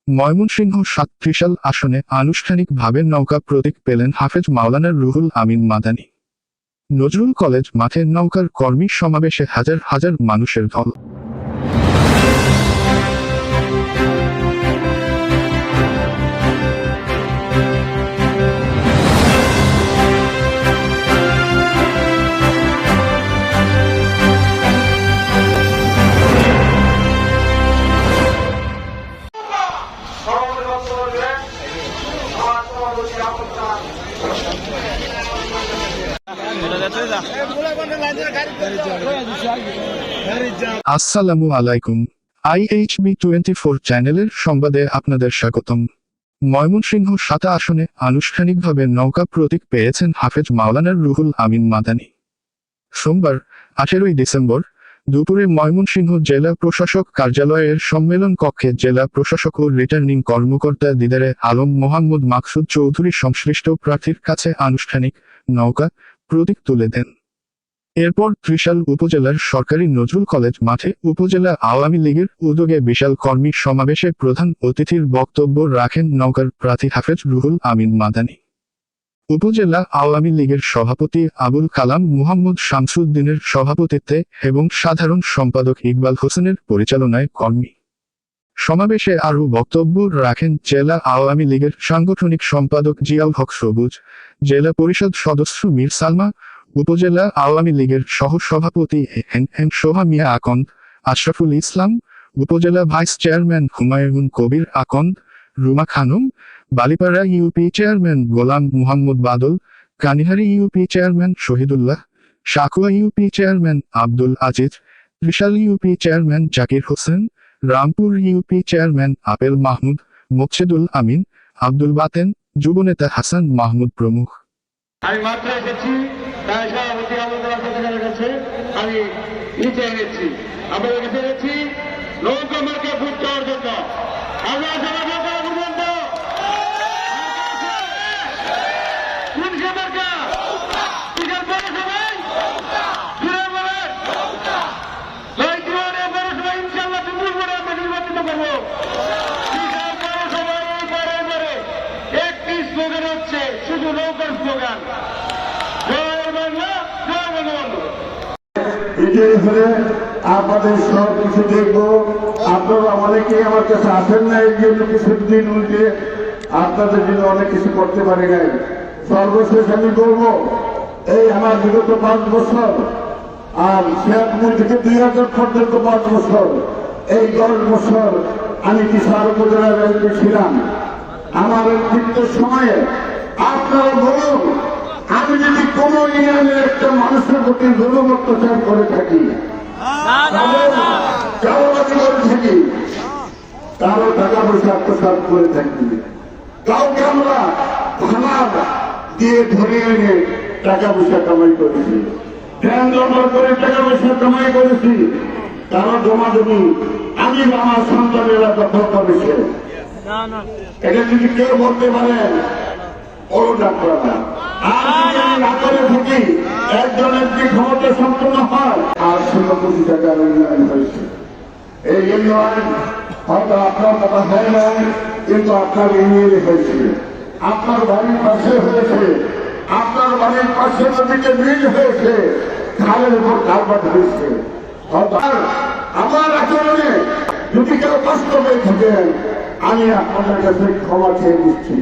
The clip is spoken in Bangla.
ময়মনসিংহ ৭ ত্রিশাল আসনে আনুষ্ঠানিকভাবে নৌকা প্রতীক পেলেন হাফেজ মাওলানা রুহুল আমিন মাদানী। নজরুল কলেজ মাঠে নৌকার কর্মী সমাবেশে হাজার হাজার মানুষের ঢল। আসসালামু আলাইকুম। IHB24 চ্যানেলের সংবাদে আপনাদের স্বাগতম। ময়মনসিংহ ৭ আসনে আনুষ্ঠানিকভাবে নৌকা প্রতীক পেয়েছেন হাফেজ মাওলানা রুহুল আমিন মাদানী। সোমবার 18 ডিসেম্বর দুপুরে ময়মনসিংহ জেলা প্রশাসক কার্যালয়ের সম্মেলন কক্ষে জেলা প্রশাসক ও রিটার্নিং কর্মকর্তা দিদারে আলম মোহাম্মদ মাকসুদ চৌধুরী সংশ্লিষ্ট প্রার্থীর কাছে আনুষ্ঠানিক নৌকা প্রতীক তুলে দেন। এরপর ত্রিশাল উপজেলার সরকারি নজরুল কলেজ মাঠে উপজেলা আওয়ামী লীগের উদ্যোগে বিশাল কর্মী সমাবেশে প্রধান অতিথির বক্তব্য রাখেন নৌকার প্রার্থী হাফেজ রুহুল আমিন মাদানী। উপজেলা আওয়ামী লীগের সভাপতি আবুল কালাম মুহাম্মদ শামসুদ্দিনের সভাপতিত্বে এবং সাধারণ সম্পাদক ইকবাল হোসেনের পরিচালনায় কর্মী সমাবেশে আরও বক্তব্য রাখেন জেলা আওয়ামী লীগের সাংগঠনিক সম্পাদক জিয়াউল হক সবুজ, জেলা পরিষদ সদস্য মীর সালমা, উপজেলা আওয়ামী লীগের সহ সভাপতি এন শোভা মিয়া আকন্দ, Ashraful Islam, upazila vice chairman Humayun Kabir Akanda, Ruma Khanam, Balipara UP chairman Golam Muhammad Badal, Kanihari UP chairman Shahidullah, Sakua UP chairman Abdul Aziz, Trishal UP chairman Zakir Hossain, Rampur UP chairman Apel Mahmud, Mokchedul Amin, Abdul Baten, যুবনেতা হাসান মাহমুদ প্রমুখ। আমি মাত্র এসেছি, তাই সভাপতি আমাদের কাছে আমি নিচে এনেছি, আমাদের কাছে এনেছি নৌকা মার্কে ভোট দেওয়ার জন্য। আমরা সবাই নৌকা পর্যন্ত ইনশাল্লাহ দুপুর করে আমরা নির্বাচিত করবো। একটি স্লোগান হচ্ছে শুধু নৌকার স্লোগান, এটাই হলে আপনাদের সব কিছু দেখবো। আপনারা অনেকেই আমার কাছে আসেন না, এই জন্য কিছুদিন উল্টে আপনাদের জন্য অনেক কিছু করতে পারি নাই। সর্বশেষ আমি বলবো, এই আমার বিগত 5 বছর আর শেয়ারপুর থেকে 2000 পর্যন্ত 5 বছর, এই 10 বছর আমি কিশোর উপজেলার এমপি ছিলাম। আমার নেতৃত্বের সময়ে আপনারা বলুন, আমি যদি কোন ইউনিয়নের একটা মানুষের প্রতি জুলুম অত্যাচার করে থাকি, চাওয়াবাজি করে থাকি, কারো টাকা পয়সা আত্মসাৎ করে থাকি, কাউকে আমরা থানার দিয়ে ধরে এনে টাকা পয়সা কামাই করেছি, ট্রেন জমা করে টাকা পয়সা কামাই করেছি, কারো জমা জমি আমি আমার সন্তানেরা দখল করেছে, এটা যদি কেউ বলতে পারেন বড়টা করা না। আর না করে থাকি একজনের যে ক্ষমতা সম্পন্ন হয় আর 16 কোটি টাকার উন্নয়ন হয়েছে। এই উন্নয়ন হয়তো আপনার কথা হয় নাই, কিন্তু আপনার ইউনিয়নে হয়েছে, আপনার বাড়ির পাশে হয়েছে, আপনার বাড়ির পাশে নদীতে ব্রিজ হয়েছে, খালের উপর কালভার্ট হয়েছে। আমার আচরণে যদি কেউ কষ্ট পেয়ে থাকেন আমি আপনাদের কাছে ক্ষমা চেয়ে দিচ্ছি।